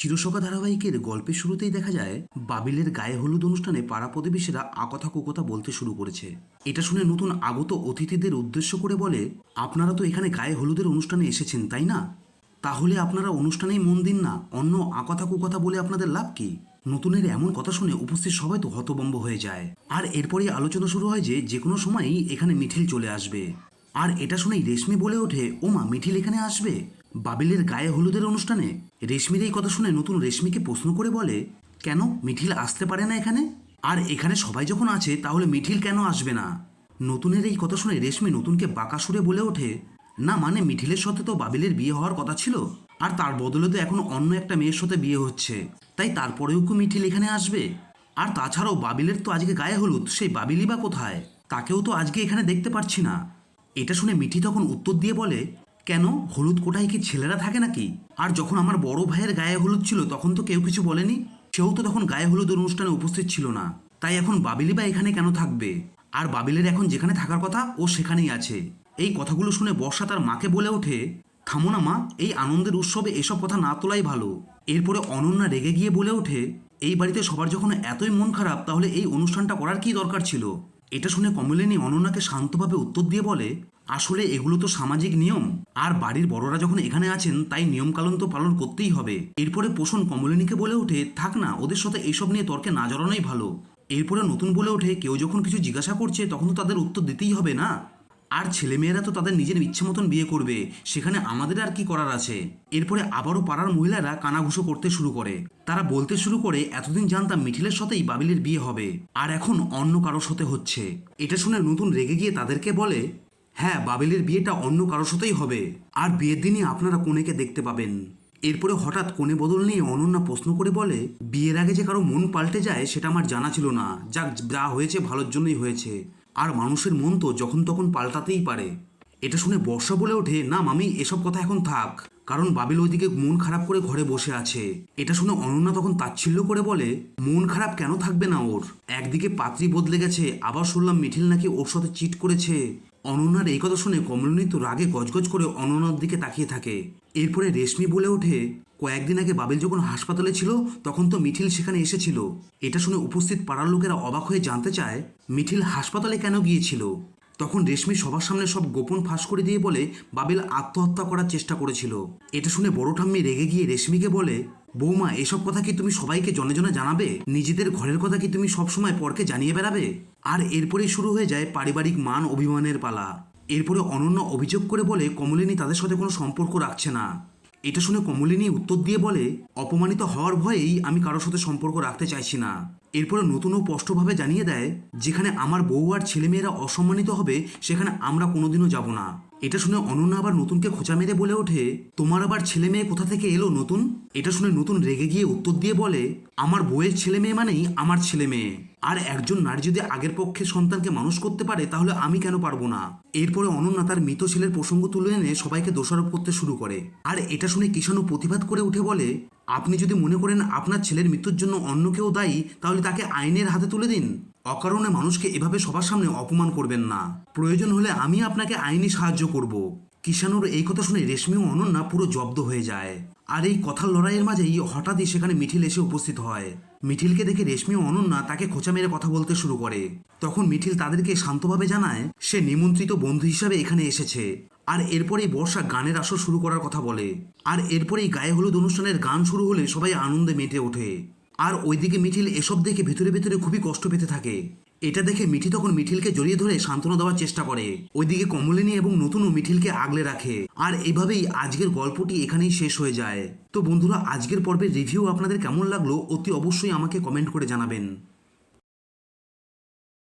চিরসখা ধারাবাহিকের গল্পের শুরুতেই দেখা যায় বাবিলের গায়ে হলুদ অনুষ্ঠানে পাড়া প্রতিবেশীরা আকথা কুকথা বলতে শুরু করেছে। এটা শুনে নতুন আগত অতিথিদের উদ্দেশ্য করে বলে, আপনারা তো এখানে গায়ে হলুদের অনুষ্ঠানে এসেছেন তাই না? তাহলে আপনারা অনুষ্ঠানেই মন দিন না, অন্য আকথা কুকথা বলে আপনাদের লাভ কি? নতুনের এমন কথা শুনে উপস্থিত সবাই তো হতভম্ব হয়ে যায়। আর এরপরই আলোচনা শুরু হয় যে কোনো সময়ই এখানে মিঠিল চলে আসবে। আর এটা শুনেই রেশমি বলে ওঠে, ওমা, মিঠিল এখানে আসবে বাবিলের গায়ে হলুদের অনুষ্ঠানে? রেশমির এই কথা শুনে নতুন রেশমিকে প্রশ্ন করে বলে, কেন মিঠিল আসতে পারে না এখানে? আর এখানে সবাই যখন আছে তাহলে মিঠিল কেন আসবে না? নতুনের এই কথা শুনে রেশমি নতুনকে বাঁকা সুরে বলে ওঠে, না মানে মিঠিলের সাথে তো বাবিলের বিয়ে হওয়ার কথা ছিল, আর তার বদলে তো এখন অন্য একটা মেয়ের সাথে বিয়ে হচ্ছে, তাই তারপরেও কি মিঠিল এখানে আসবে? আর তাছাড়াও বাবিলের তো আজকে গায়ে হলুদ, সেই বাবিলই বা কোথায়? তাকেও তো আজকে এখানে দেখতে পাচ্ছি না। এটা শুনে মিঠি তখন উত্তর দিয়ে বলে, কেন, হলুদ কোটায় কি ছেলেরা থাকে নাকি? আর যখন আমার বড় ভাইয়ের গায়ে হলুদ ছিল তখন তো কেউ কিছু বলেনি, সেও তো তখন গায়ে হলুদ অনুষ্ঠানে উপস্থিত ছিল না, তাই এখন বাবিলি বা এখানে কেন থাকবে? আর বাবিলের এখন যেখানে থাকার কথা ও সেখানেই আছে। এই কথাগুলো শুনে বর্ষা তার মাকে বলে ওঠে, থামো না মা, এই আনন্দের উৎসবে এসব কথা না তোলাই ভালো। এরপরে অনন্যা রেগে গিয়ে বলে ওঠে, এই বাড়িতে সবার যখন এতই মন খারাপ তাহলে এই অনুষ্ঠানটা করার কি দরকার ছিল? এটা শুনে কমলিনী অনন্যাকে শান্তভাবে উত্তর দিয়ে বলে, আসলে এগুলো তো সামাজিক নিয়ম, আর বাড়ির বড়রা যখন এখানে আছেন তাই নিয়মকানুন তো পালন করতেই হবে। এরপরে পোষণ কমলিনীকে বলে ওঠে, থাক না, ওদের সাথে এইসব নিয়ে তর্কে না জড়ানোই ভালো। এরপরে নতুন বলে ওঠে, কেউ যখন কিছু জিজ্ঞাসা করছে তখন তো তাদের উত্তর দিতেই হবে না? আর ছেলেমেয়েরা তো তাদের নিজের ইচ্ছে মতন বিয়ে করবে, সেখানে আমাদের আর কি করার আছে? এরপরে আবারও পাড়ার মহিলারা কানাঘুষো করতে শুরু করে। তারা বলতে শুরু করে, এতদিন জানতাম মিঠিলের সাথেই বাবিলের বিয়ে হবে, আর এখন অন্য কারোর সাথে হচ্ছে। এটা শুনে নতুন রেগে গিয়ে তাদেরকে বলে, হ্যাঁ, বাবিলের বিয়েটা অন্য কারোর সাথেই হবে, আর বিয়ের দিনই আপনারা কনেকে দেখতে পাবেন। এরপরে হঠাৎ কনে বদল নিয়ে অনন্যা প্রশ্ন করে বলে, বিয়ের আগে যে কারো মন পাল্টে যায় সেটা আমার জানা ছিল না, যাক, যা হয়েছে ভালোর জন্যই হয়েছে, আর মানুষের মন তো যখন তখন পাল্টাতেই পারে। এটা শুনে বর্ষা বলে ওঠে, না মামি, এসব কথা এখন থাক, কারণ বাবিল ওইদিকে মন খারাপ করে ঘরে বসে আছে। এটা শুনে অনন্যা তখন তাচ্ছিল্য করে বলে, মন খারাপ কেন থাকবে না ওর? একদিকে পাত্রী বদলে গেছে, আবার শুনলাম মিঠিল নাকি ওর সাথে চিট করেছে। অনন্যার এই কথা শুনে কমলিনী তো রাগে গজগজ করে অনন্যার দিকে তাকিয়ে থাকে। এরপরে রেশমি বলে ওঠে, কয়েকদিন আগে বাবিল যখন হাসপাতালে ছিল তখন তো মিঠিল সেখানে এসেছিল। এটা শুনে উপস্থিত পাড়ার লোকেরা অবাক হয়ে জানতে চায়, মিঠিল হাসপাতালে কেন গিয়েছিল? তখন রেশমি সবার সামনে সব গোপন ফাঁস করে দিয়ে বলে, বাবিল আত্মহত্যা করার চেষ্টা করেছিল। এটা শুনে বড় ঠাম্মি রেগে গিয়ে রেশমিকে বলে, বৌমা, এসব কথা কি তুমি সবাইকে জনে জনে জানাবে? নিজেদের ঘরের কথা কি তুমি সবসময় পরকে জানিয়ে বেড়াবে? আর এরপরেই শুরু হয়ে যায় পারিবারিক মান অভিমানের পালা। এরপরে অনন্যা অভিযোগ করে বলে, কমলিনী তাদের সাথে কোনো সম্পর্ক রাখছে না। এটা শুনে কমলিনী উত্তর দিয়ে বলে, অপমানিত হওয়ার ভয়েই আমি কারোর সাথে সম্পর্ক রাখতে চাইছি না। এরপরে নতুনও স্পষ্টভাবে জানিয়ে দেয়, যেখানে আমার বউ আর ছেলেমেয়েরা অসম্মানিত হবে সেখানে আমরা কোনোদিনও যাব না। এটা শুনে অনন্যা আবার নতুনকে খোঁচা মেরে বলে ওঠে, তোমার আবার ছেলে মেয়ে কোথা থেকে এলো নতুন? এটা শুনে নতুন রেগে গিয়ে উত্তর দিয়ে বলে, আমার বউয়ের ছেলে মেয়ে মানেই আমার ছেলে মেয়ে, আর একজন নারী যদি আগের পক্ষে সন্তানকে মানুষ করতে পারে তাহলে আমি কেন পারবো না? এরপরে অনন্যা তার মৃত ছেলের প্রসঙ্গ তুলে এনে সবাইকে দোষারোপ করতে শুরু করে। আর এটা শুনে কিষাণু প্রতিবাদ করে উঠে বলে, আপনি যদি মনে করেন আপনার ছেলের মৃত্যুর জন্য অন্য কেউ দায়ী তাহলে তাকে আইনের হাতে তুলে দিন। অকারণে মানুষকে এভাবে সবার সামনে অপমান করবেন না, প্রয়োজন হলে আমি আপনাকে আইনি সাহায্য করব। কিষাণুর এই কথা শুনে রেশমি ও অনন্যা পুরো জব্দ হয়ে যায়। আর এই কথার লড়াইয়ের মাঝেই হঠাৎই সেখানে মিঠিল এসে উপস্থিত হয়। মিঠিলকে দেখে রেশমি ও অনন্যা তাকে খোঁচা মেরে কথা বলতে শুরু করে। তখন মিঠিল তাদেরকে শান্তভাবে জানায় সে নিমন্ত্রিত বন্ধু হিসাবে এখানে এসেছে। আর এরপরেই বর্ষা গানের আসর শুরু করার কথা বলে। আর এরপরেই গায়ে হলুদ অনুষ্ঠানের গান শুরু হলে সবাই আনন্দে মেতে ওঠে। আর ওইদিকে মিঠিল এসব দেখে ভিতরে ভিতরে খুবই কষ্ট পেতে থাকে। এটা দেখে মিঠি তখন মিঠিলকে জড়িয়ে ধরে সান্ত্বনা দেওয়ার চেষ্টা করে। ওইদিকে কমলিনী এবং নতুনও মিঠিলকে আগলে রাখে। আর এভাবেই আজকের গল্পটি এখানেই শেষ হয়ে যায়। তো বন্ধুরা, আজকের পর্বের রিভিউ আপনাদের কেমন লাগলো অতি অবশ্যই আমাকে কমেন্ট করে জানাবেন।